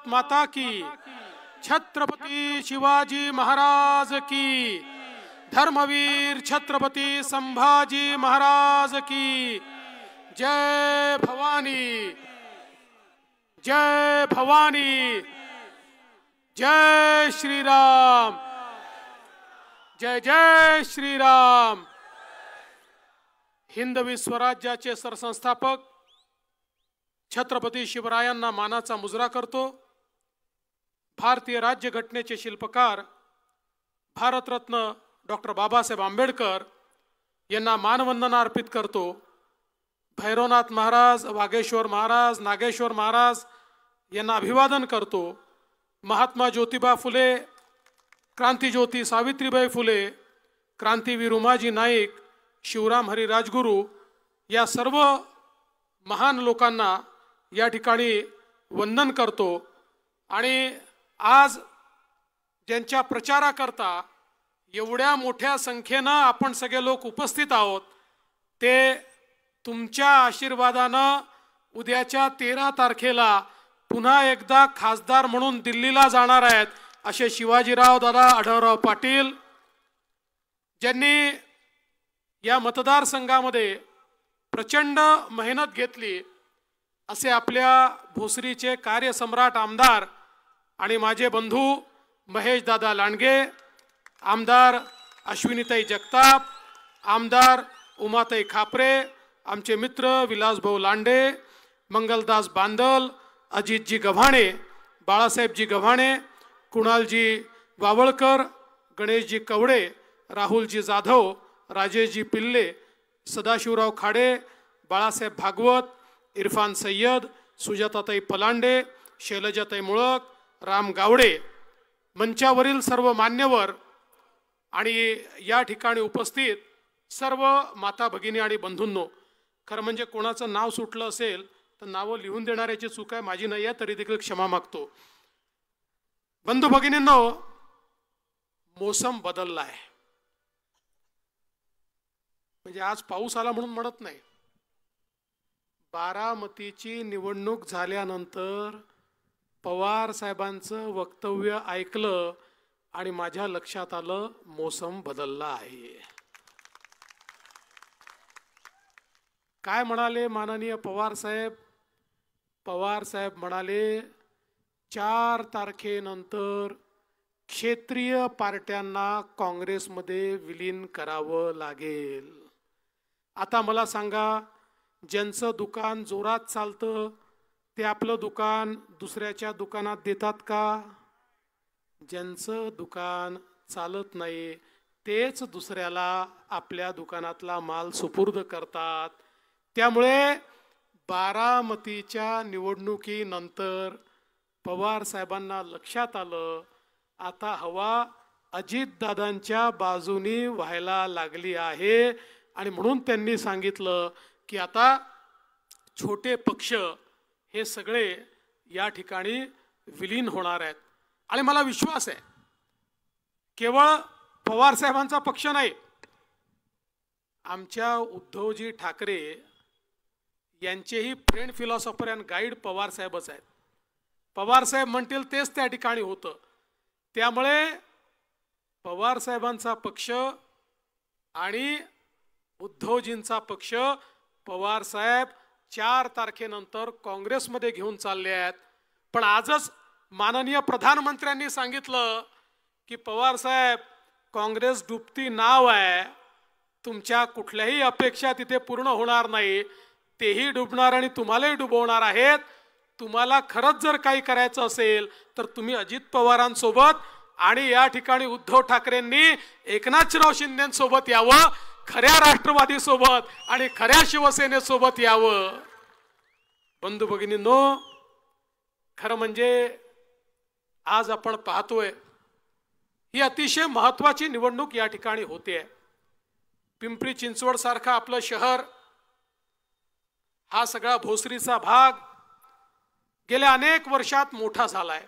भारत माता की, छत्रपती शिवाजी महाराज की, धर्मवीर छत्रपती संभाजी महाराज की, जय भवानी, जय भवानी, जय श्रीराम, जय जय श्रीराम। हिंदवी स्वराज्याचे सरसंस्थापक छत्रपती शिवरायांना मानाचा मुजरा करतो। भारतीय राज्यघटनेचे शिल्पकार भारतरत्न डॉक्टर बाबासाहेब आंबेडकर यांना मानवंदना अर्पित करतो। भैरवनाथ महाराज, वागेश्वर महाराज, नागेश्वर महाराज यांना अभिवादन करतो। महात्मा ज्योतिबा फुले, क्रांतिज्योती सावित्रीबाई फुले, क्रांतीवीर उमाजी नाईक, शिवराम हरी राजगुरू या सर्व महान लोकांना या ठिकाणी वंदन करतो। आणि आज ज्यांच्या प्रचाराकरता एवढ्या मोठ्या संख्येनं आपण सगळे लोक उपस्थित आहोत, ते तुमच्या आशीर्वादानं उद्याच्या 13 तारखेला पुन्हा एकदा खासदार म्हणून दिल्लीला जाणार आहेत असे शिवाजीराव दादा आढळराव पाटील, ज्यांनी या मतदारसंघामध्ये प्रचंड मेहनत घेतली, असे आपल्या भोसरीचे कार्यसम्राट आमदार आणि माझे बंधू महेश दादा लांडगे, आमदार अश्विनीताई जगताप, आमदार उमाताई खापरे, आमचे मित्र विलासभाऊ लांडे, मंगलदास बांदल, अजितजी गव्हाणे, बाळासाहेबजी गव्हाणे, कुणालजी वावळकर, गणेशजी कवडे, राहुलजी जाधव, राजेशजी पिल्ले, सदाशिवराव खाडे, बाळासाहेब भागवत, इरफान सय्यद, सुजाताताई पलांडे, शैलजाताई मुळक, राम गावडे, मंचावरील सर्व मान्यवर आणि या ठिकाणी उपस्थित सर्व माता भगिनी आणि बंधूंनो, खरं म्हणजे कोणाचं नाव सुटलं असेल तर नावं लिहून देणाऱ्याची चूक आहे, माझी नाही आहे, तरी देखील क्षमा मागतो। बंधू भगिनींनो, मोसम बदलला आहे। म्हणजे आज पाऊस आला म्हणून म्हणत नाही, बारामतीची निवडणूक झाल्यानंतर पवार साहेबांचं वक्तव्य ऐकलं आणि माझ्या लक्षात आलं मोसम बदलला आहे। काय म्हणाले माननीय पवार साहेब? पवार साहेब म्हणाले 4 तारखेनंतर क्षेत्रीय पार्ट्यांना काँग्रेसमध्ये विलीन करावं लागेल। आता मला सांगा, ज्यांचं दुकान जोरात चालतं ते आपलं दुकान दुसऱ्याच्या दुकानात देतात का? ज्यांचं दुकान चालत नाही तेच दुसऱ्याला आपल्या दुकानातला माल सुपूर्द करतात। त्यामुळे बारामतीच्या निवडणुकीनंतर पवार साहेबांना लक्षात आलं, आता हवा अजितदादांच्या बाजूनी व्हायला लागली आहे आणि म्हणून त्यांनी सांगितलं की आता छोटे पक्ष हे सगळे या ठिकाणी विलीन होणार आहेत। आणि मला विश्वास आहे केवळ पवार साहेबांचा पक्ष नाही, आमच्या उद्धवजी ठाकरे यांचेही friend philosopher and guide Pawar साहेबच आहेत। पवार साहेब म्हणतील तेच त्या ठिकाणी होतं। त्यामुळे पवार साहेबांचा पक्ष आणि उद्धवजींचा पक्ष पवार साहेब 4 तारखेनंतर काँग्रेसमध्ये घेऊन चालले आहेत। पण आजच माननीय प्रधानमंत्र्यांनी सांगितलं की पवार साहेब, काँग्रेस डुबती नाव आहे, तुमच्या कुठल्याही अपेक्षा तिथे पूर्ण होणार नाही, तेही डुबणार आणि तुम्हालाही डुबवणार आहेत। तुम्हाला खरंच जर काही करायचं असेल तर तुम्ही अजित पवारांसोबत आणि या ठिकाणी उद्धव ठाकरेंनी एकनाथराव शिंदेसोबत यावं, खऱ्या राष्ट्रवादी सोबत आणि खऱ्या शिवसेनेसोबत यावं। बंधू भगिनींनो, खरं म्हणजे आज आपण पाहतोय ही अतिशय महत्त्वाची निवडणूक या ठिकाणी होते। पिंपरी चिंचवड सारखा आपलं शहर, हा सगळा भोसरीचा भाग गेल्या अनेक वर्षात मोठा झालाय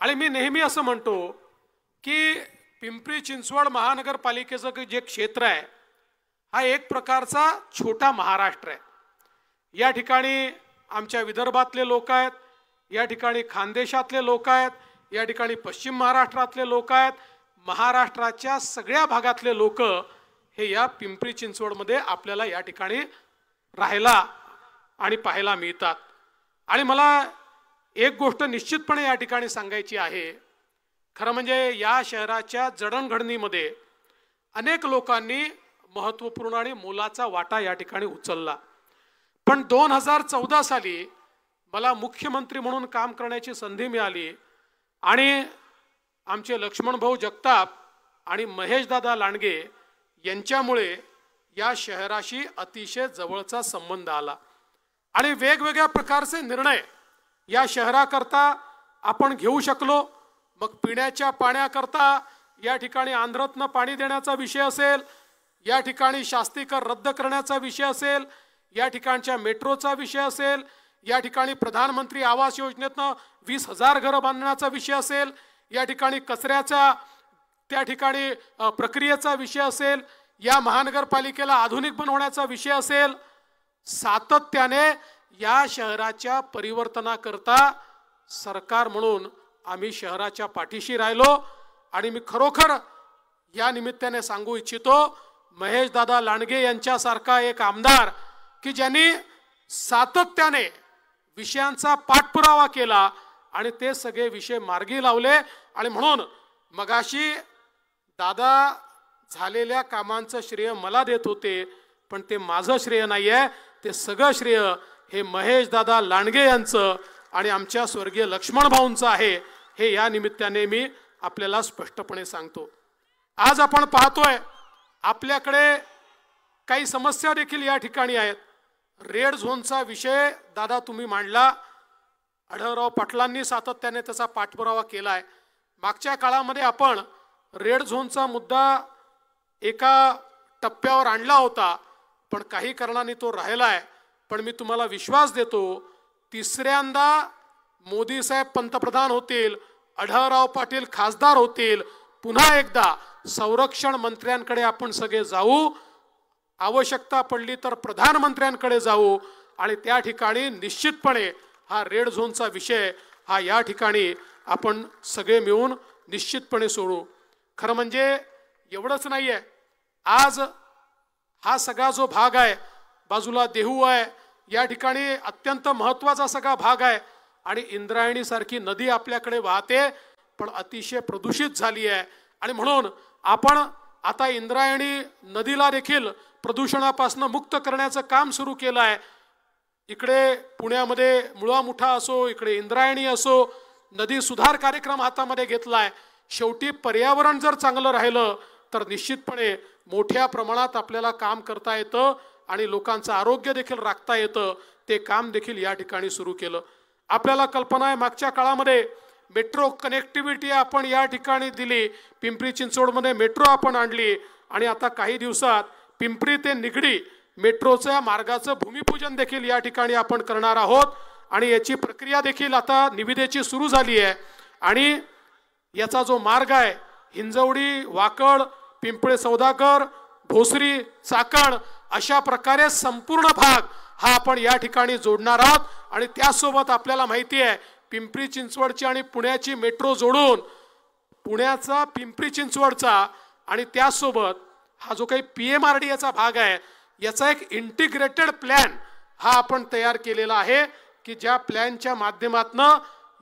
आणि मी नेहमी असं म्हणतो की पिंपरी चिंचवड महानगरपालिकेचं जे क्षेत्र आहे हा एक प्रकारचा छोटा महाराष्ट्र आहे। या ठिकाणी आमच्या विदर्भातले लोक आहेत, या ठिकाणी खानदेशातले लोक आहेत, या ठिकाणी पश्चिम महाराष्ट्रातले लोक आहेत, महाराष्ट्राच्या सगळ्या भागातले लोक हे या पिंपरी चिंचवडमध्ये आपल्याला या ठिकाणी राहायला आणि पाहायला मिळतात। आणि मला एक गोष्ट निश्चितपणे या ठिकाणी सांगायची आहे, खरं म्हणजे या शहराच्या जडणघडणीमध्ये अनेक लोकांनी महत्त्वपूर्ण आणि मोलाचा वाटा या ठिकाणी उचलला। पण 2014 साली मला मुख्यमंत्री म्हणून काम करण्याची संधी मिळाली आणि आमचे लक्ष्मणभाऊ जगताप आणि महेशदादा लांडगे यांच्यामुळे या शहराशी अतिशय जवळचा संबंध आला आणि वेगवेगळ्या प्रकारचे निर्णय या शहराकरता आपण घेऊ शकलो। मग पिण्याच्या पाण्याकरता या ठिकाणी आंध्रतनं पाणी देण्याचा विषय असेल, या ठिकाणी शास्तीकर रद्द करण्याचा विषय असेल, या ठिकाणच्या मेट्रोचा विषय असेल, या ठिकाणी प्रधानमंत्री आवास योजनेतनं 20,000 घरं बांधण्याचा विषय असेल, या ठिकाणी कचऱ्याचा त्या ठिकाणी प्रक्रियेचा विषय असेल, या महानगरपालिकेला आधुनिक बनवण्याचा विषय असेल, सातत्याने या शहराच्या परिवर्तनाकरता सरकार म्हणून आम्ही शहराच्या पाठीशी राहिलो। आणि मी खरोखर या निमित्ताने सांगू इच्छितो, महेशदादा लांडगे यांच्यासारखा एक आमदार की ज्यांनी सातत्याने विषयांचा पाठपुरावा केला आणि ते सगळे विषय मार्गी लावले। आणि म्हणून मगाशी दादा झालेल्या कामांचं श्रेय मला देत होते, पण ते माझं श्रेय नाही आहे, ते सगळं श्रेय हे महेशदादा लांडगे यांचं आणि आमच्या स्वर्गीय लक्ष्मणभाऊंचं आहे, हे या निमित्ताने मी आपल्याला स्पष्टपणे सांगतो। आज आपण पाहतोय आपल्याकडे काही समस्या देखील या ठिकाणी आहेत। रेड झोनचा विषय दादा तुम्ही मांडला, आढळराव पाटलांनी सातत्याने त्याचा पाठपुरावा केलाय। मागच्या काळामध्ये आपण रेड झोनचा मुद्दा एका टप्प्यावर आणला होता, पण काही कारणाने तो राहिलाय। पण मी तुम्हाला विश्वास देतो, तिसऱ्यांदा मोदी साहेब पंतप्रधान होतील, आढळराव पाटील खासदार होतील, पुन्हा एकदा संरक्षण मंत्र्यांकडे आपण सगळे जाऊ, आवश्यकता पडली तर प्रधानमंत्र्यांकडे जाऊ आणि त्या ठिकाणी निश्चितपणे हा रेड झोनचा विषय हा या ठिकाणी आपण सगळे मिळून निश्चितपणे सोडू। खरं म्हणजे एवढंच नाहीये, आज हा सगळा जो भाग आहे, बाजूला देहू आहे, या ठिकाणी अत्यंत महत्त्वाचा सगळा भाग आहे आणि इंद्रायणी सारखी नदी आपल्याकडे वाहते, पण अतिशय प्रदूषित झाली आहे। आणि म्हणून आपण आता इंद्रायणी नदीला देखील प्रदूषणापासून मुक्त करण्याचं काम सुरू केलं आहे। इकडे पुण्यामध्ये मुळा मुठा असो, इकडे इंद्रायणी असो, नदी सुधार कार्यक्रम हातामध्ये घेतलाय। शेवटी पर्यावरण जर चांगलं राहिलं तर निश्चितपणे मोठ्या प्रमाणात आपल्याला काम करता येतं आणि लोकांचं आरोग्य देखील राखता येतं। ते काम देखील या ठिकाणी सुरू केलं। आपल्याला कल्पना आहे, मागच्या काळामध्ये मेट्रो कनेक्टिव्हिटी आपण या ठिकाणी दिली, पिंपरी चिंचवडमध्ये मेट्रो आपण आणली आणि आता काही दिवसात पिंपरी ते निगडी मेट्रोच्या मार्गाचं भूमिपूजन देखील या ठिकाणी आपण करणार आहोत आणि याची प्रक्रिया देखील आता निविदेची सुरू झाली आहे। आणि याचा जो मार्ग आहे, हिंजवडी, वाकड, पिंपळे सौदागर, भोसरी, चाकण, अशा प्रकारे संपूर्ण भाग हा आपण या ठिकाणी जोडणार आहोत। आणि त्यासोबत आपल्याला माहिती आहे, पिंपरी चिंचवडची आणि पुण्याची मेट्रो जोडून पुण्याचा पिंपरी चिंचवडचा आणि त्यासोबत हा जो काही PMRDAचा भाग आहे, याचा एक इंटिग्रेटेड प्लॅन हा आपण तयार केलेला आहे की ज्या प्लॅनच्या माध्यमातून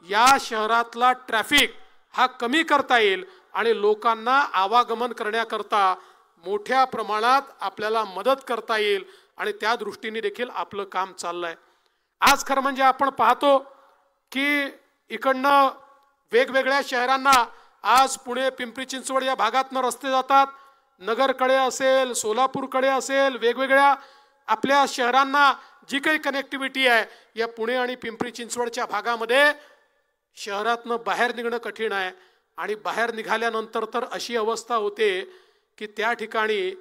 या शहरातला ट्रॅफिक हा कमी करता येईल आणि लोकांना आवागमन करण्याकरता मोठ्या प्रमाणात आपल्याला मदत करता येईल आणि त्या दृष्टीने देखील आपलं काम चाललंय। आज खरं म्हणजे आपण पाहतो की इकडनं वेगवेगळ्या शहरांना आज पुणे, पिंपरी चिंचवड या भागातनं रस्ते जातात, नगरकडे असेल, सोलापूरकडे असेल, वेगवेगळ्या आपल्या शहरांना जी काही कनेक्टिव्हिटी आहे, या पुणे आणि पिंपरी चिंचवडच्या भागामध्ये शहरातनं बाहेर निघणं कठीण आहे। आणि बाहेर निघाल्यानंतर तर अशी अवस्था होते की त्या ठिकाणी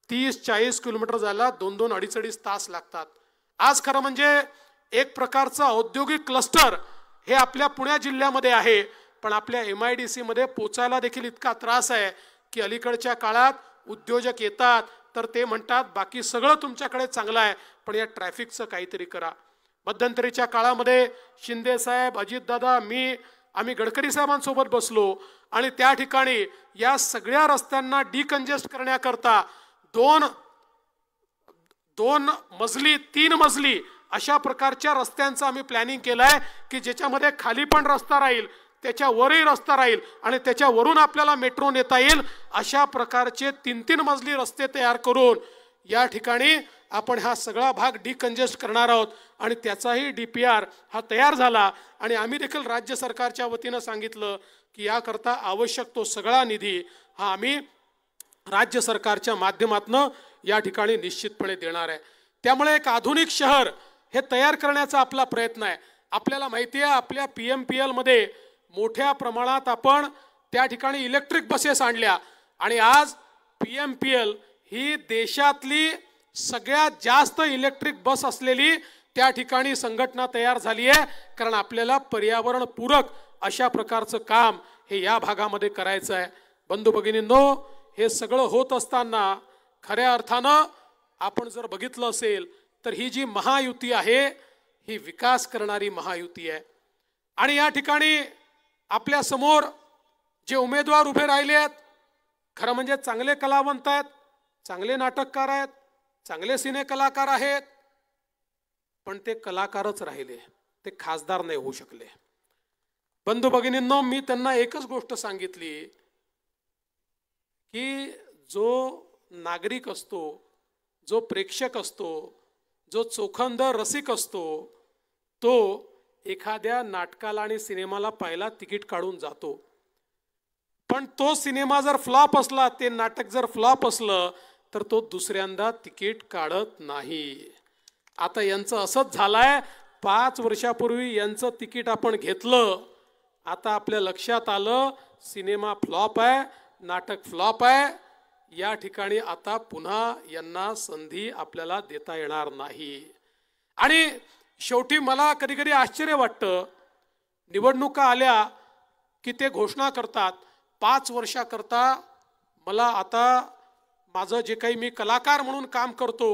30-40 किलोमीटर जायला 2-2, 2.5 तास लागतात। आज खरं म्हणजे एक प्रकारचा औद्योगिक क्लस्टर हे आपल्या पुणे जिल्ह्यामध्ये आहे, पण आपल्या MIDC मध्ये पोचायला देखील इतका त्रास आहे की अलीकडच्या काळात उद्योजक येतात तर ते म्हणतात बाकी सगळं तुमच्याकडे चांगलं आहे, पण या ट्रॅफिकचं काहीतरी करा। मध्यंतरीच्या काळामध्ये शिंदे साहेब, अजितदादा, आम्ही गडकरी साहेबांसोबत बसलो आणि त्या ठिकाणी या सगळ्या रस्त्यांना डिकंजेस्ट करण्याकरता दोन मजली 3 मजली अशा प्रकारच्या रस्त्यांचं आम्ही प्लॅनिंग केलंय की ज्याच्यामध्ये खाली पण रस्ता राहील, त्याच्यावरही रस्ता राहील आणि त्याच्यावरून आपल्याला मेट्रो नेता येईल अशा प्रकारचे 3-3 मजली रस्ते तयार करून या ठिकाणी आपण हा सगळा भाग डिकंजेस्ट करणार आहोत आणि त्याचाही DPR हा तयार झाला आणि आम्ही देखील राज्य सरकारच्या वतीनं सांगितलं की याकरता आवश्यक तो सगळा निधी हा आम्ही राज्य सरकारच्या माध्यमातून या ठिकाणी निश्चितपणे देणार आहे। त्यामुळे एक आधुनिक शहर हे तयार करण्याचा आपला प्रयत्न आहे। आपल्याला माहिती आहे आपल्या PMPL मध्ये मोठ्या प्रमाणात आपण त्या ठिकाणी इलेक्ट्रिक बसेस आणल्या आणि आज PMPL ही देशातली सगळ्यात जास्त इलेक्ट्रिक बस असलेली त्या ठिकाणी संघटना तयार झाली आहे, कारण आपल्याला पर्यावरण पूरक अशा प्रकारचं काम हे या भागामध्ये करायचं आहे। बंधू भगिनींनो, हे सगळं होत असताना खऱ्या अर्थानं आपण जर बघितलं असेल तर ही जी महायुती आहे ही विकास करणारी महायुती आहे आणि या ठिकाणी आपल्या समोर जे उमेदवार उभे राहिले आहेत खरं म्हणजे चांगले कलावंत आहेत, चांगले नाटककार आहेत, चांगले सिने कलाकार आहेत, पण ते कलाकारच राहिले, ते खासदार नाही होऊ शकले। बंधू भगिनींनो, मी त्यांना एकच गोष्ट सांगितली की जो नागरिक असतो, जो प्रेक्षक असतो, जो चोखंदर रसिक असतो, तो एखाद्या नाटकाला आणि सिनेमाला पाहायला तिकीट काढून जातो, पण तो सिनेमा जर फ्लॉप असला, ते नाटक जर फ्लॉप असलं तर तो दुसऱ्यांदा तिकीट काढत नाही। आता यांचं असंच झालंय, 5 वर्षापूर्वी यांचं तिकीट आपण घेतलं, आता आपल्या लक्षात आलं सिनेमा फ्लॉप आहे, नाटक फ्लॉप आहे, या ठिकाणी आता पुन्हा यांना संधी आपल्याला देता येणार नाही। आणि शेवटी मला कधी कधी आश्चर्य वाटतं, निवडणुका आल्या की ते घोषणा करतात 5 वर्षाकरता मला आता माझं जे काही मी कलाकार म्हणून काम करतो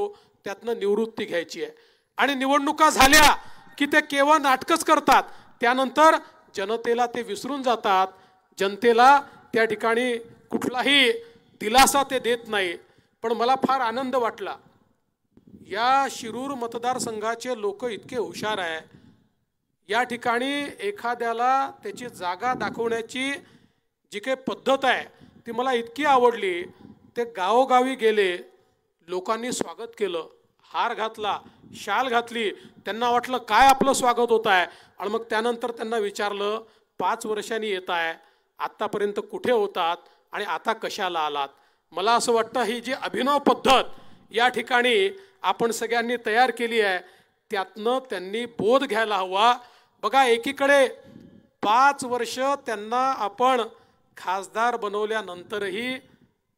त्यातनं निवृत्ती घ्यायची आहे, आणि निवडणुका झाल्या की ते केवळ नाटकच करतात, त्यानंतर जनतेला ते विसरून जातात, जनतेला त्या ठिकाणी कुठलाही दिलासा ते देत नाही। पण मला फार आनंद वाटला, या शिरूर मतदारसंघाचे लोक इतके हुशार आहे, या ठिकाणी एखाद्याला त्याची जागा दाखवण्याची जी काही पद्धत आहे ती मला इतकी आवडली। ते गावोगावी गेले, लोकांनी स्वागत केलं, हार घातला, शाल घातली, त्यांना वाटलं काय आपलं स्वागत होत आहे, आणि मग त्यानंतर त्यांना विचारलं 5 वर्षांनी येत आहे, आत्तापर्यंत कुठे होतात आणि आता कशाला आलात। मला असं वाटतं ही जी अभिनव पद्धत या ठिकाणी आपण सगळ्यांनी तयार केली आहे त्यातनं त्यांनी बोध घ्यायला हवा। बघा, एकीकडे 5 वर्ष त्यांना आपण खासदार बनवल्यानंतरही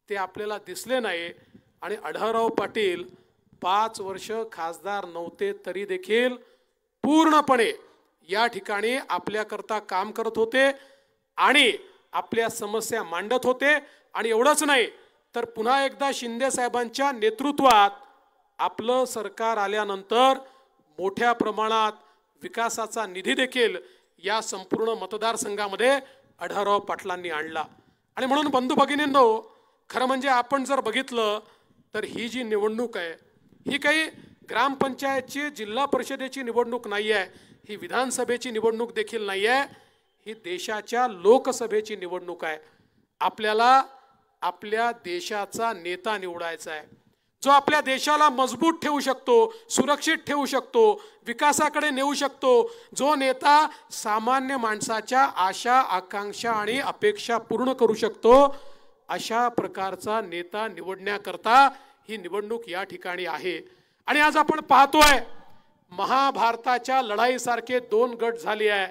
ते आपल्याला दिसले नाही, आणि आढळराव पाटील 5 वर्ष खासदार नव्हते तरी देखील पूर्णपणे या ठिकाणी आपल्याकरता काम करत होते आणि आपल्या समस्या मांडत होते। आणि एवढंच नाही तर पुन्हा एकदा शिंदे साहेबांच्या नेतृत्वात आपलं सरकार आल्यानंतर मोठ्या प्रमाणात विकासाचा निधी देखील या संपूर्ण मतदारसंघामध्ये आढळराव पाटलांनी आणला। आणि म्हणून बंधू भगिनींनो, खरं म्हणजे आपण जर बघितलं तर ही जी निवडणूक आहे ही काही ग्रामपंचायतची, जिल्हा परिषदेची निवडणूक नाही आहे, ही विधानसभेची निवडणूक देखील नाही आहे, ही देशाच्या लोकसभेची निवडणूक आहे। आपल्याला आपल्या देशाचा नेता निवडायचा आहे, जो आपल्या देशाला मजबूत ठेवू शकतो, सुरक्षित ठेवू शकतो, विकासाकडे नेऊ शकतो, जो नेता सामान्य माणसाच्या आशा, आकांक्षा आणि अपेक्षा पूर्ण करू शकतो, अशा प्रकारचा नेता निवडण्याकरता ही निवडणूक या ठिकाणी आहे। आणि आज आपण पाहतोय महाभारताच्या लढाईसारखे 2 गट झाले आहे,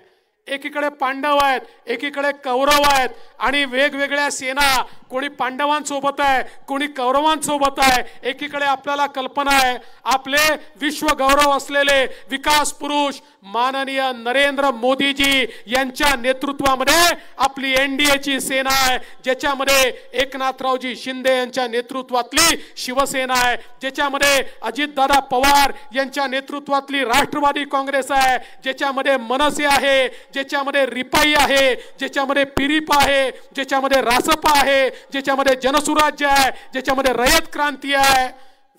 एकीकडे पांडव आहेत, एकीकडे कौरव आहेत, आणि वेगवेगळ्या सेना कोणी पांडवांसोबत आहे, कोणी कौरवांसोबत आहे। एकीकडे आपल्याला कल्पना आहे आपले विश्व गौरव असलेले विकास पुरुष माननीय नरेंद्र मोदीजी यांच्या नेतृत्वामध्ये आपली एनडीएची सेना आहे, ज्याच्यामध्ये एकनाथरावजी शिंदे यांच्या नेतृत्वातली शिवसेना आहे, ज्याच्यामध्ये अजितदादा पवार यांच्या नेतृत्वातली राष्ट्रवादी काँग्रेस आहे, ज्याच्यामध्ये मनसे आहे, ज्याच्यामध्ये रिपाई आहे, ज्याच्यामध्ये पिरिप आहे, ज्याच्यामध्ये रासपा आहे, ज्याच्यामध्ये जनसुराज्य आहे, ज्याच्यामध्ये रयत क्रांती आहे।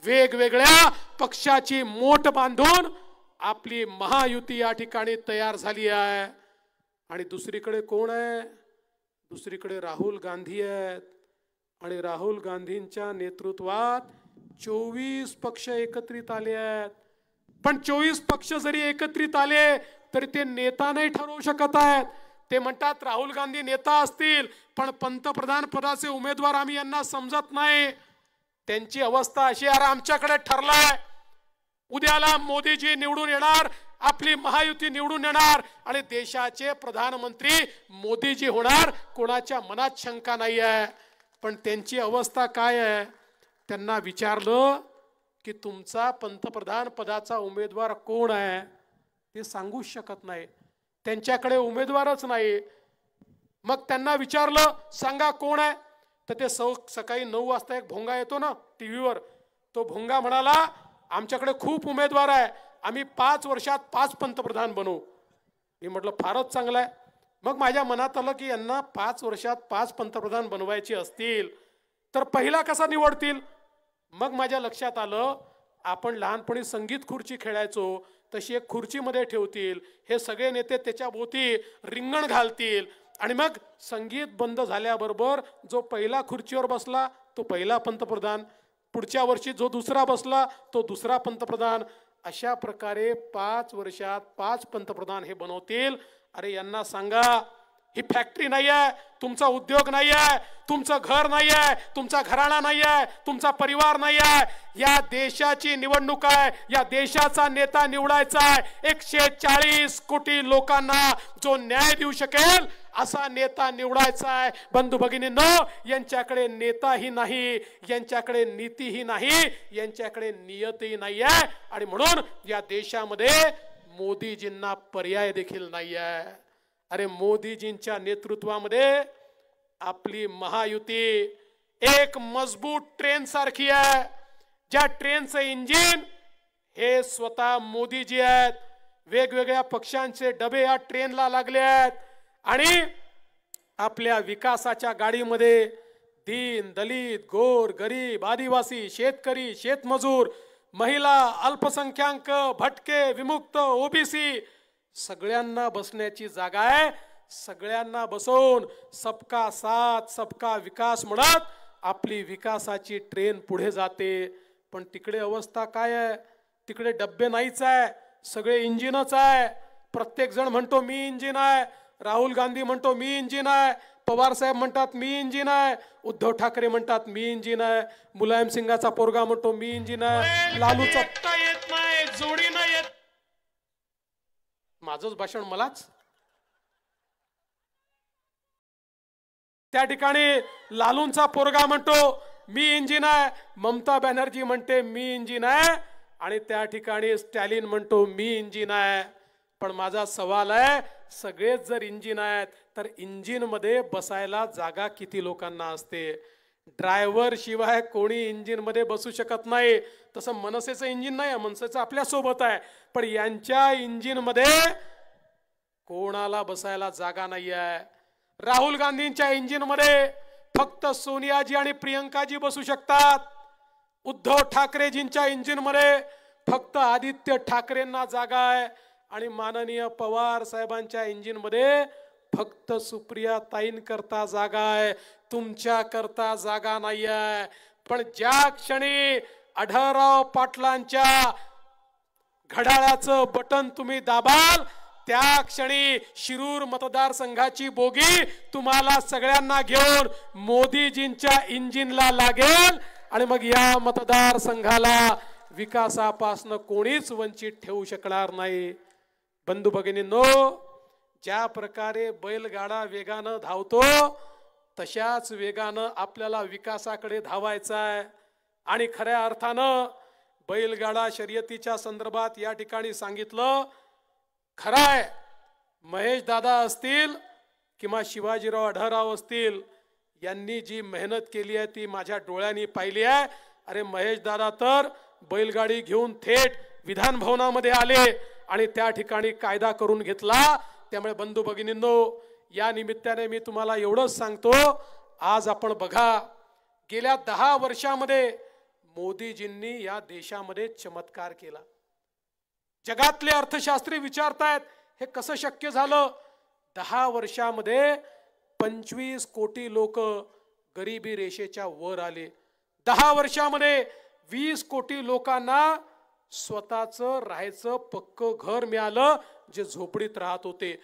वेगवेगळ्या पक्षाची मोठ बांधून आपली महायुती या ठिकाणी तयार झाली आहे। आणि दुसरीकडे कोण आहे? दुसरीकडे राहुल गांधी आहेत आणि राहुल गांधींच्या नेतृत्वात 24 पक्ष एकत्रित आले आहेत। पण 24 पक्ष जरी एकत्रित आले तरी ते नेता नाही ठरवू शकत आहेत। ते म्हणतात राहुल गांधी नेता असतील पण पंतप्रधान पदाचे उमेदवार आम्ही यांना समजत नाही। त्यांची अवस्था अशी आहे, आमच्याकडे ठरलाय उद्याला मोदीजी निवडून येणार, आपली महायुती निवडून येणार आणि देशाचे प्रधानमंत्री मोदीजी होणार, कोणाच्या मनात शंका नाही आहे। पण त्यांची अवस्था काय आहे? त्यांना विचारलं की तुमचा पंतप्रधान पदाचा उमेदवार कोण आहे ते सांगूच शकत नाही, त्यांच्याकडे उमेदवारच नाही। मग त्यांना विचारलं सांगा कोण आहे, तर ते सकाळी 9 वाजता एक भोंगा येतो ना टीव्हीवर, तो भोंगा म्हणाला आमच्याकडे खूप उमेदवार आहे, आम्ही 5 वर्षात 5 पंतप्रधान बनवू। मी म्हटलं फारच चांगलं आहे। मग माझ्या मनात आलं की यांना 5 वर्षात 5 पंतप्रधान बनवायचे असतील तर पहिला कसा निवडतील? मग माझ्या लक्षात आलं आपण लहानपणी संगीत खुर्ची खेळायचो तशी एक खुर्चीमध्ये ठेवतील, हे सगळे नेते त्याच्या भोवती रिंगण घालतील आणि मग संगीत बंद झाल्याबरोबर जो पहिला खुर्चीवर बसला तो पहिला पंतप्रधान, पुढच्या वर्षी जो दुसरा बसला तो दुसरा पंतप्रधान। अशा प्रकारे 5 वर्षात 5 पंतप्रधान हे बनवतील। अरे यांना सांगा ही फॅक्टरी नाही आहे, तुमचा उद्योग नाही आहे, तुमचं घर नाही आहे, तुमचा घराणा नाही आहे, तुमचा परिवार नाही आहे, या देशाची निवडणूक आहे, या देशाचा नेता निवडायचा आहे। 140 कोटी लोकांना जो न्याय देऊ शकेल असा नेता निवडायचा आहे। बंधू भगिनींनो, यांच्याकडे नेताही नाही, यांच्याकडे नीतीही नाही, यांच्याकडे नियतही नाही आहे आणि म्हणून या देशामध्ये मोदीजींना पर्याय देखील नाही आहे। अरे मोदीजींच्या नेतृत्वामध्ये आपली महायुती एक मजबूत ट्रेन सारखी आहे, ज्या ट्रेनचं इंजिन हे स्वतः मोदीजी आहेत। वेगवेगळ्या पक्षांचे डबे या ट्रेनला लागले आहेत आणि आपल्या विकासाच्या गाडीमध्ये दीन दलित गोर गरीब आदिवासी शेतकरी शेतमजूर महिला अल्पसंख्याक भटके विमुक्त ओबीसी सगळ्यांना बसण्याची जागा आहे। सगळ्यांना बसवून सबका साथ सबका विकास म्हणत आपली विकासाची ट्रेन पुढे जाते। पण तिकडे अवस्था काय आहे? तिकडे डब्बे नाहीच आहे, सगळे इंजिनच आहे। प्रत्येक जण म्हणतो मी इंजिन आहे, राहुल गांधी म्हणतो मी इंजिन आहे, पवार साहेब म्हणतात मी इंजिन आहे, उद्धव ठाकरे म्हणतात मी इंजिन आहे, मुलायम सिंगाचा पोरगा म्हणतो मी इंजिन आहे, लालूचा येत नाही, जोडी नाही येत। माझंच भाषण मलाच त्या ठिकाणी लालूंचा पोरगा म्हणतो मी इंजिन आहे, ममता बॅनर्जी म्हणते मी इंजिन आहे आणि त्या ठिकाणी स्टॅलिन म्हणतो मी इंजिन आहे। पण माझा सवाल आहे सगळेच जर इंजिन आहेत तर इंजिन मध्ये बसायला जागा किती लोकांना असते? ड्रायव्हर शिवाय कोणी इंजिन मध्ये बसू शकत नाही। तसं मनसेचं इंजिन नाही, मनसेचं आपल्या सोबत आहे, पण यांच्या इंजिन मध्ये कोणाला बसायला जागा नाही आहे। राहुल गांधींच्या इंजिन मध्ये फक्त सोनियाजी आणि प्रियंकाजी बसू शकतात। उद्धव ठाकरेजींच्या इंजिन मध्ये फक्त आदित्य ठाकरेंना जागा आहे आणि माननीय पवार साहेबांच्या इंजिन मध्ये फक्त सुप्रिया ताईंकरता जागा आहे, तुमच्या करता जागा नाही आहे। पण ज्या क्षणी आढळराव पाटलांच्या घड्याळाचं बटन तुम्ही दाबाल त्या क्षणी शिरूर मतदारसंघाची बोगी तुम्हाला सगळ्यांना घेऊन मोदीजींच्या इंजिनला लागेल आणि मग या मतदारसंघाला विकासापासून कोणीच वंचित ठेवू शकणार नाही। बंधू भगिनींनो, ज्या प्रकारे बैलगाडा वेगानं धावतो तशाच वेगानं आपल्याला विकासाकडे धावायचं आहे। आणि खऱ्या अर्थानं बैलगाडा शर्यतीच्या संदर्भात या ठिकाणी सांगितलं, खरं आहे महेश दादा असतील किंवा शिवाजीराव आढळराव असतील, यांनी जी मेहनत केली आहे ती माझ्या डोळ्यांनी पाहिली आहे। अरे महेश दादा तर बैलगाडी घेऊन थेट विधान भवनामध्ये आले आणि त्या ठिकाणी कायदा करून घेतला। त्यामुळे बंधू भगिनींनो, या निमित्ताने मी तुम्हाला एवढंच सांगतो, आज आपण बघा गेल्या 10 वर्षामध्ये मोदीजींनी या देशामध्ये चमत्कार केला। जगातले अर्थशास्त्री विचारतायत हे कसं शक्य झालं। 10 वर्षामध्ये 25 कोटी लोक गरिबी रेषेच्या वर आले। 10 वर्षामध्ये 20 कोटी लोकांना स्वतःचं राहायचं पक्क घर मिळालं, जे झोपडीत राहत होते।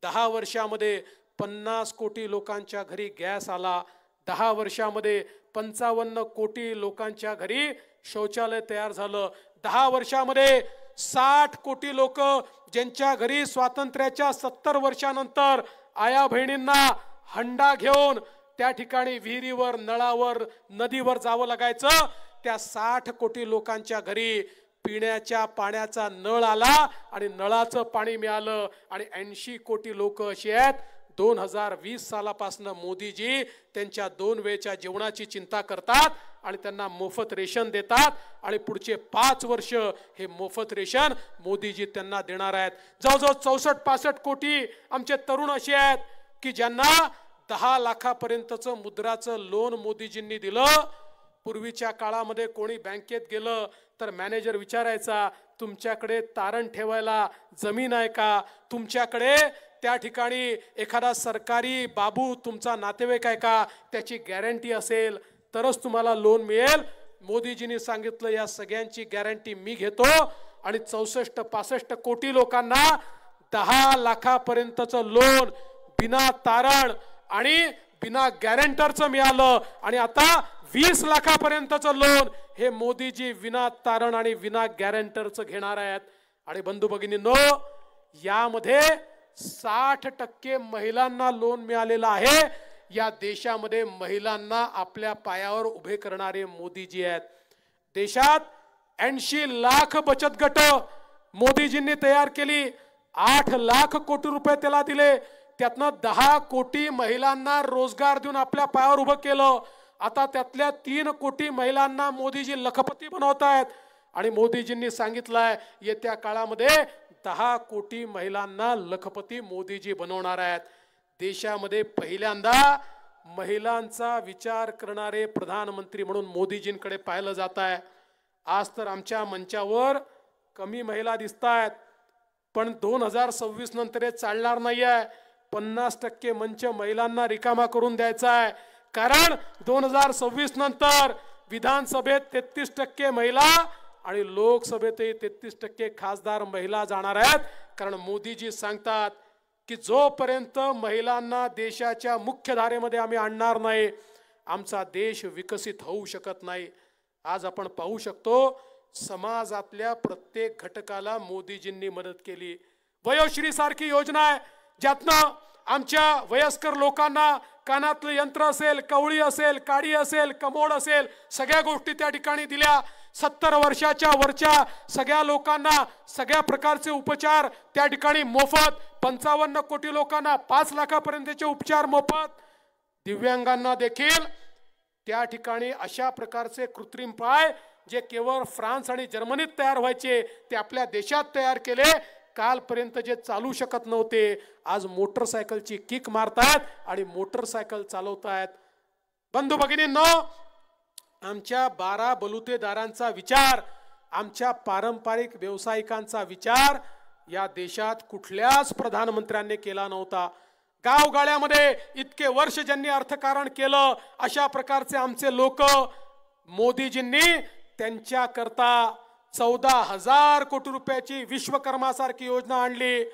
10 वर्षामध्ये 50 कोटी लोकांच्या घरी गॅस आला। 10 वर्षामध्ये 55 कोटी लोकांच्या घरी शौचालय तयार झालं। 10 वर्षामध्ये 60 कोटी लोक ज्यांच्या घरी स्वातंत्र्याच्या 70 वर्षानंतर आया बहिणींना हंडा घेऊन त्या ठिकाणी विहिरीवर, नळावर, नदीवर जावं लागायचं, त्या 60 कोटी लोकांच्या घरी पिण्याच्या पाण्याचा नळ आला आणि नळाचं पाणी मिळालं। आणि 80 कोटी लोक अशी आहेत 2020 सालापासून मोदीजी त्यांच्या 2 वेळच्या जेवणाची चिंता करतात आणि त्यांना मोफत रेशन देतात आणि पुढचे 5 वर्ष हे मोफत रेशन मोदीजी त्यांना देणार आहेत। जवळजवळ 64-65 कोटी आमचे तरुण असे आहेत की ज्यांना 10 लाखापर्यंतचं मुद्राचं लोन मोदीजींनी दिलं। पूर्वीच्या काळामध्ये कोणी बँकेत गेलं तर मॅनेजर विचारायचा, तुमच्याकडे तारण ठेवायला जमीन आहे का, तुमच्याकडे त्या ठिकाणी एखादा सरकारी बाबू तुमचा नातेवाईक आहे का, त्याची गॅरंटी असेल तरच तुम्हाला लोन मिळेल। मोदीजींनी सांगितलं या सगळ्यांची गॅरंटी मी घेतो आणि 64-65 कोटी लोकांना 10 लाखापर्यंतचं लोन बिना तारण आणि बिना गॅरंटरचं मिळालं। आणि आता 20 लाखापर्यंतचं लोन हे मोदीजी विना तारण आणि विना गॅरंटरचं घेणार आहेत। आणि बंधू भगिनींनो, यामध्ये 60% महिलांना लोन मिळालेलं आहे। या देशामध्ये महिलांना आपल्या पायावर उभे करणारे मोदीजी आहेत। देशात 80 लाख बचत गट मोदीजींनी तयार केली, 8 लाख कोटी रुपये त्याला दिले, त्यातनं 10 कोटी महिलांना रोजगार देऊन आपल्या पायावर उभं केलं। आता त्यातल्या 3 कोटी महिलांना मोदीजी लखपती बनवतायत आणि मोदीजींनी सांगितलंय येत्या काळामध्ये 10 कोटी महिलांना लखपती मोदीजी बनवणार आहेत। देशामध्ये पहिल्यांदा महिलांचा विचार करणारे प्रधानमंत्री म्हणून मोदीजींकडे पाहिलं जात आहे। आज तर आमच्या मंचावर कमी महिला दिसतायत, पण 2026 नंतर हे चालणार नाहीये। 50% मंच महिलांना रिकामा करून द्यायचा आहे, कारण 2026 नंतर विधानसभेत 33% महिला आणि लोकसभेतही 33% खासदार महिला जाणार आहेत। कारण मोदीजी सांगतात की जोपर्यंत महिलांना देशाच्या मुख्य धारेमध्ये आम्ही आणणार नाही, आमचा देश विकसित होऊ शकत नाही। आज आपण पाहू शकतो समाजातल्या प्रत्येक घटकाला मोदीजींनी मदत केली। वयोश्री सारखी योजना आहे, ज्यातनं आमच्या वयस्कर लोकांना कानातलं यंत्र असेल, कवळी असेल, काडी असेल, कमोड असेल, सगळ्या गोष्टी त्या ठिकाणी दिल्या। 70 वर्षाच्या वरच्या सगळ्या लोकांना सगळ्या प्रकारचे उपचार त्या ठिकाणी मोफत। 55 कोटी लोकांना 5 लाखापर्यंतचे उपचार मोफत। दिव्यांगांना देखील त्या ठिकाणी अशा प्रकारचे कृत्रिम पाय जे केवळ फ्रान्स आणि जर्मनीत तयार व्हायचे ते आपल्या देशात तयार केले। कालपर्यंत जे चालू शकत नव्हते आज मोटरसायकलची किक मारतात आणि मोटरसायकल चालवतात। बंधू भगिनींनो, आमच्या 12 बलुतेदारांचा विचार, आमच्या पारंपरिक व्यावसायिकांचा विचार या देशात कुठल्याच प्रधानमंत्र्यांनी केला नव्हता। गावगाड्यामध्ये इतके वर्ष ज्यांनी अर्थकारण केलं अशा प्रकारचे आमचे लोक मोदीजींनी त्यांच्या करता 14,000 कोटी रुपयाची विश्वकर्मा सारखी योजना आणली।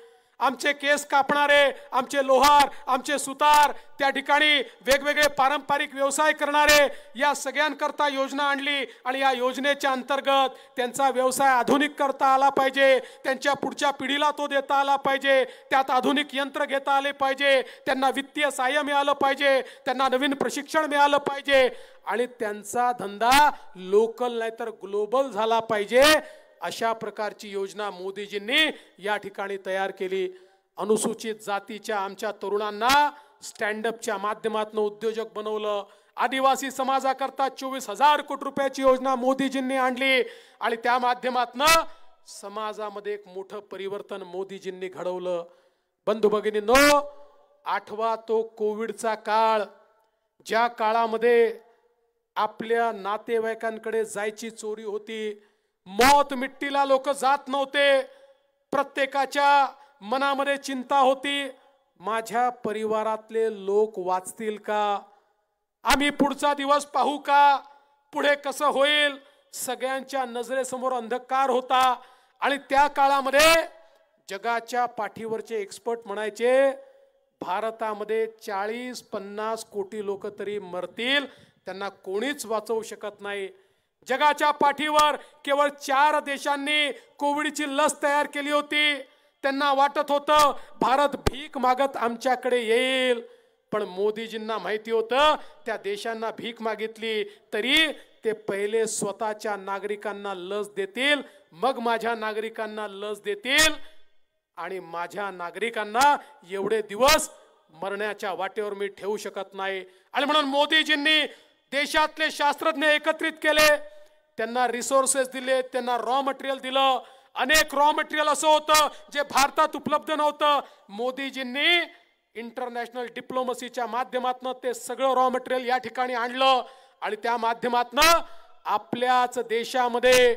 आमचे केस कापणारे, आमचे लोहार, आमचे सुतार, त्या ठिकाणी वेगवेगळे पारंपरिक व्यवसाय करणारे, या सगळ्यांकरता योजना आणली आणि या योजनेच्या अंतर्गत त्यांचा व्यवसाय आधुनिक करता आला पाहिजे, त्यांच्या पुढच्या पिढीला तो देता आला पाहिजे, त्यात आधुनिक यंत्र घेता आले पाहिजे, त्यांना वित्तीय सहाय्य मिळालं पाहिजे, त्यांना नवीन प्रशिक्षण मिळालं पाहिजे आणि त्यांचा धंदा लोकल नाही तर ग्लोबल झाला पाहिजे। अशा प्रकारची योजना मोदीजींनी या ठिकाणी तयार केली। अनुसूचित जातीच्या आमच्या तरुणांना स्टँडअपच्या माध्यमातून उद्योजक बनवलं। आदिवासी समाजाकरता 24,000 कोटी रुपयाची योजना मोदीजींनी आणली आणि त्या माध्यमातून समाजामध्ये एक मोठं परिवर्तन मोदीजींनी घडवलं। बंधू भगिनींनो, आठवा तो कोविडचा काळ, ज्या काळामध्ये आपल्या नातेवाईकांकडे जायची चोरी होती, मौत मिट्टीला लोक जात नव्हते, प्रत्येकाच्या मनामध्ये चिंता होती, माझ्या परिवारातले लोक वाचतील का, आम्ही पुढचा दिवस पाहू का, पुढे कसं होईल, सगळ्यांच्या नजरेसमोर अंधकार होता। आणि त्या काळामध्ये जगाच्या पाठीवरचे एक्सपर्ट म्हणायचे भारतामध्ये 40-50 कोटी लोक तरी मरतील, त्यांना कोणीच वाचवू शकत नाही। जगाच्या पाठीवर केवळ 4 देशांनी कोविडची लस तयार केली होती। त्यांना वाटत होतं भारत भीक मागत आमच्याकडे येईल, पण मोदीजींना माहिती होतं त्या देशांना भीक मागितली तरी ते पहिले स्वतःच्या नागरिकांना लस देतील, मग माझ्या नागरिकांना लस देतील आणि माझ्या नागरिकांना एवढे दिवस मरण्याच्या वाटेवर मी ठेवू शकत नाही। आणि म्हणून मोदीजींनी देशातले शास्त्रज्ञ एकत्रित केले, त्यांना रिसोर्सेस दिले, त्यांना रॉ मटेरियल दिलं। अनेक रॉ मटेरियल असं होतं जे भारतात उपलब्ध नव्हतं, मोदीजींनी इंटरनॅशनल डिप्लोमसीच्या माध्यमातून ते सगळं रॉ मटेरियल या ठिकाणी आणलं आणि त्या माध्यमातून आपल्याच देशामध्ये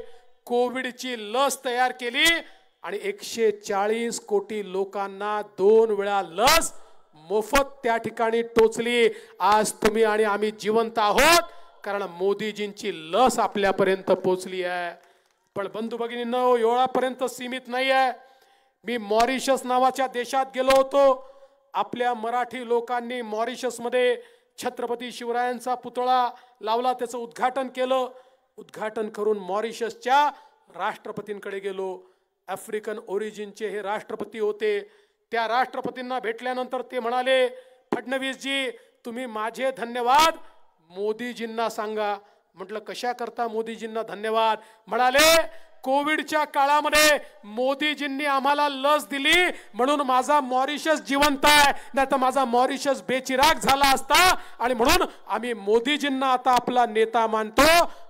कोविडची लस तयार केली आणि 140 कोटी लोकांना 2 वेळा लस मोफत त्या ठिकाणी टोचली। आज तुम्ही आणि आम्ही जिवंत आहोत कारण मोदीजींची लस आपल्यापर्यंत पोहोचली आहे। पण बंधू भगिनींनो, एवढापर्यंत सीमित नाही आहे। मी मॉरिशस नावाच्या देशात गेलो होतो। आपल्या मराठी लोकांनी मॉरिशसमध्ये छत्रपती शिवरायांचा पुतळा लावला, त्याचं उद्घाटन केलं। उद्घाटन करून मॉरिशसच्या राष्ट्रपतींकडे गेलो। आफ्रिकन ओरिजिनचे हे राष्ट्रपती होते। त्या राष्ट्रपतींना भेटल्यानंतर ते म्हणाले, फडणवीसजी तुम्ही माझे धन्यवाद मोदीजींना सांगा। म्हटलं कशा करता मोदीजींना धन्यवाद? म्हणाले कोविडच्या काळामध्ये मोदीजींनी आम्हाला लस दिली म्हणून माझा मॉरिशस जिवंत आहे, नाही तर माझा मॉरिशस बेचिराग झाला असता आणि म्हणून आम्ही मोदीजींना आता आपला नेता मानतो।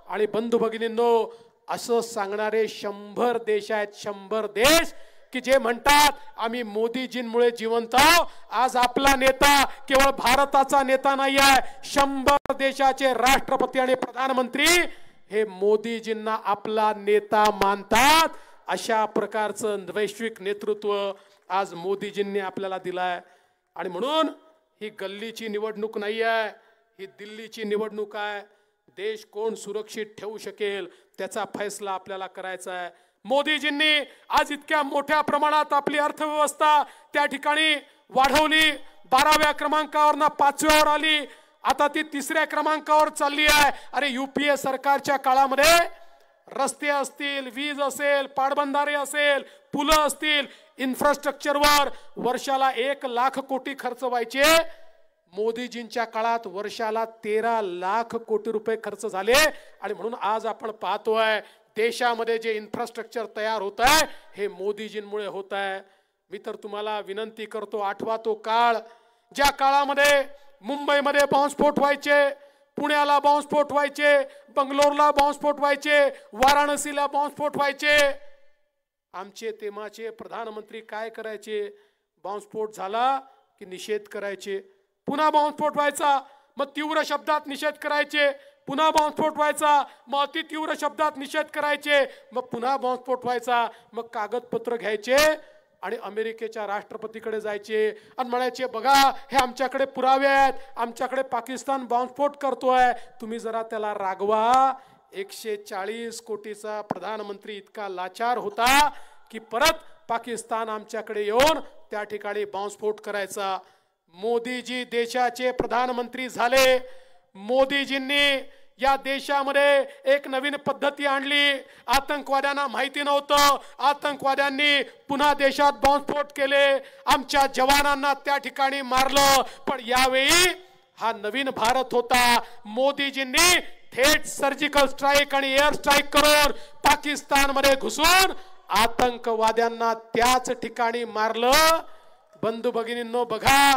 आणि बंधू भगिनींनो, असं सांगणारे 100 देश आहेत, 100 देश की जे म्हणतात आम्ही मोदीजींमुळे जिवंत आहोत। आज आपला नेता केवळ भारताचा नेता नाही आहे, 100 देशाचे राष्ट्रपती आणि प्रधानमंत्री हे मोदीजींना आपला नेता मानतात। अशा प्रकारचं वैश्विक नेतृत्व आज मोदीजींनी आपल्याला दिलाय। आणि म्हणून ही गल्लीची निवडणूक नाही आहे, ही दिल्लीची निवडणूक आहे। देश कोण सुरक्षित ठेवू शकेल त्याचा फैसला आपल्याला करायचा आहे। मोदीजींनी आज इतक्या मोठ्या प्रमाणात आपली अर्थव्यवस्था त्या ठिकाणी वाढवली, 12व्या क्रमांकावर 5व्यावर आली, आता ती 3ऱ्या क्रमांकावर चालली आहे। अरे यूपीए सरकारच्या काळामध्ये रस्ते असतील, वीज असेल, पाटबंधारे असेल, पुलं असतील, इन्फ्रास्ट्रक्चरवर वर्षाला 1 लाख कोटी खर्च व्हायचे। मोदीजींच्या काळात वर्षाला 13 लाख कोटी रुपये खर्च झाले। आणि म्हणून आज आपण पाहतोय देशामध्ये जे इन्फ्रास्ट्रक्चर तयार होत आहे हे मोदीजींमुळे होत आहे। मी तर तुम्हाला विनंती करतो, आठवा तो काळ, ज्या काळामध्ये मुंबईमध्ये बॉम्बस्फोट व्हायचे, पुण्याला बॉम्बस्फोट व्हायचे, बंगलोरला बॉम्बस्फोट व्हायचे, वाराणसीला बॉम्बस्फोट व्हायचे, आमचे तेव्हाचे प्रधानमंत्री काय करायचे? बॉम्बस्फोट झाला की निषेध करायचे, पुन्हा बॉम्बस्फोट व्हायचा मग तीव्र शब्दात निषेध करायचे, पुन्हा बॉम्बस्फोट व्हायचा मग अति तीव्र शब्दात निषेध करायचे, मग पुन्हा बॉम्बस्फोट व्हायचा, मग कागदपत्र घ्यायचे आणि अमेरिकेच्या राष्ट्रपतीकडे जायचे आणि म्हणायचे बघा हे आमच्याकडे पुरावे आहेत, आमच्याकडे पाकिस्तान बॉम्बस्फोट करतोय, तुम्ही जरा त्याला रागवा। 140 कोटीचा प्रधानमंत्री इतका लाचार होता की परत पाकिस्तान आमच्याकडे येऊन त्या ठिकाणी बॉम्बस्फोट करायचा। मोदीजी देशाचे प्रधानमंत्री झाले, मोदीजींनी या देशामध्ये एक नवीन पद्धती आणली। आतंकवाद्यांना माहिती नव्हतं, आतंकवाद्यांनी पुन्हा देशात बॉम्बस्फोट केले, आमच्या जवानांना त्या ठिकाणी मारलं। पण यावेळी हा नवीन भारत होता। मोदीजींनी थेट सर्जिकल स्ट्राइक आणि एअर स्ट्राइक करून पाकिस्तानमध्ये घुसून आतंकवाद्यांना त्याच ठिकाणी मारलं। बंधू भगिनींनो बघा,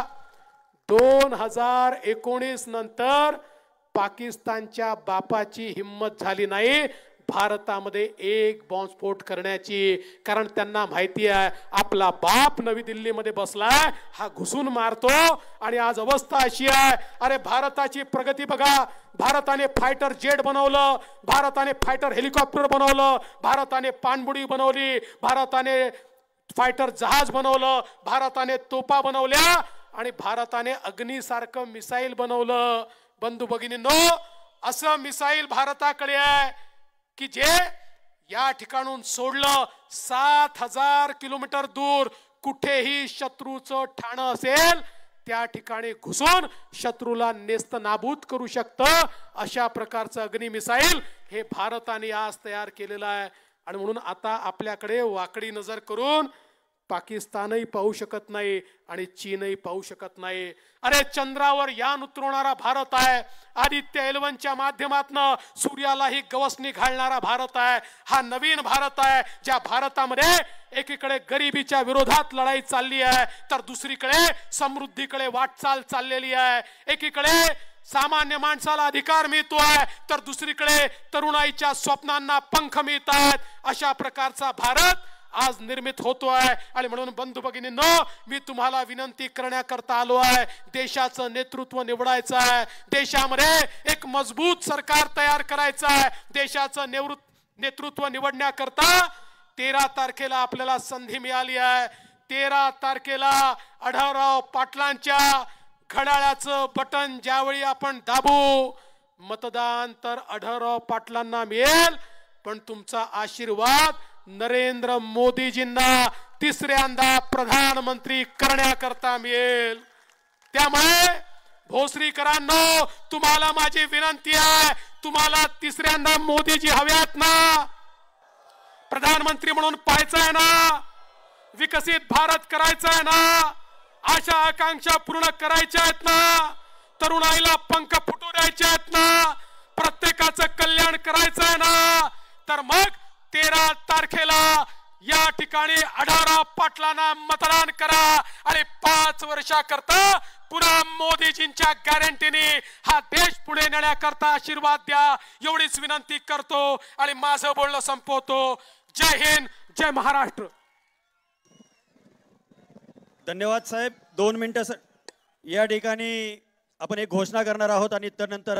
2019 नंतर पाकिस्तानच्या बापाची हिम्मत झाली नाही भारतामध्ये एक बॉम्बस्फोट करण्याची, कारण त्यांना माहिती आहे आपला बाप नवी दिल्लीमध्ये बसलाय, हा घुसून मारतो। आणि आज अवस्था अशी आहे, अरे भारताची प्रगती बघा, भारताने फायटर जेट बनवलं, भारताने फायटर हेलिकॉप्टर बनवलं, भारताने पाणबुडी बनवली, भारताने फायटर जहाज बनवलं, भारताने तोफा बनवल्या आणि भारताने अग्नीसारखं मिसाईल बनवलं। बंधू भगिनींनो, असं मिसाईल भारताकडे आहे की जे या ठिकाणून सोडलं 7000 किलोमीटर दूर कुठेही शत्रूचं ठाणं असेल त्या ठिकाणी घुसून शत्रूला नेस्त नाबूद करू शकतं। अशा प्रकारचं अग्नी मिसाईल हे भारताने आज तयार केलेलं आहे। आणि म्हणून आता आपल्याकडे वाकडी नजर करून पाकिस्तानही पाहू शकत नाही आणि चीनही पाहू शकत नाही। अरे चंद्रावर यान उतरवणारा भारत आहे, आदित्य एल1च्या माध्यमातून सूर्यालाही गवसणी घालणारा भारत आहे। हा नवीन भारत आहे, ज्या भारतामध्ये एकीकडे गरिबीच्या विरोधात लढाई चालली आहे, तर दुसरीकडे समृद्धीकडे वाटचाल चाललेली आहे। एकीकडे सामान्य माणसाला अधिकार मिळतोय, तर दुसरीकडे तरुणाईच्या स्वप्नांना पंख मिळत आहेत। अशा प्रकारचा भारत आज निर्मित होतोय। आणि म्हणून बंधू भगिनींनो, मी तुम्हाला विनंती करण्याकरता आलो आहे, देशाचं नेतृत्व निवडायचं आहे, देशामध्ये एक मजबूत सरकार तयार करायचं आहे। देशाचं नेतृत्व निवडण्याकरता 13 तारखेला आपल्याला संधी मिळाली आहे। 13 तारखेला आढळराव पाटलांच्या घड्याळाचं बटन ज्यावेळी आपण दाबू, मतदान तर आढळराव पाटलांना मिळेल, पण तुमचा आशीर्वाद नरेंद्र मोदीजींना तिसऱ्यांदा प्रधानमंत्री करण्याकरता मिळेल। त्यामुळे भोसरीकरांनो, तुम्हाला माझी विनंती आहे, तुम्हाला तिसऱ्यांदा मोदीजी हव्यात ना? प्रधानमंत्री म्हणून पाहायचंय ना? विकसित भारत करायचा आहे ना? आशा आकांक्षा पूर्ण करायच्या आहेत ना? तरुणाईला पंख फुटू द्यायचे आहेत ना? प्रत्येकाचं कल्याण करायचं आहे ना? तर मग 13 तारखेला या ठिकाणी आढळराव पाटलांना मतदान करा आणि 5 वर्षाकरता पुन्हा मोदीजींच्या गॅरंटीने हा देश पुढे नेण्याकरता आशीर्वाद द्या, एवढीच विनंती करतो आणि माझं बोलणं संपवतो। जय हिंद, जय महाराष्ट्र। धन्यवाद साहेब। 2 मिनिटं या ठिकाणी आपण एक घोषणा करणार आहोत आणि त्यानंतर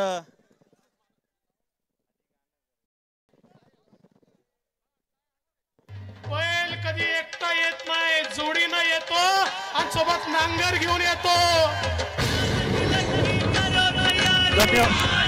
बैल कधी एकटा येत नाही, जोडीनं येतो आणि सोबत नांगर घेऊन येतो। धन्यवाद।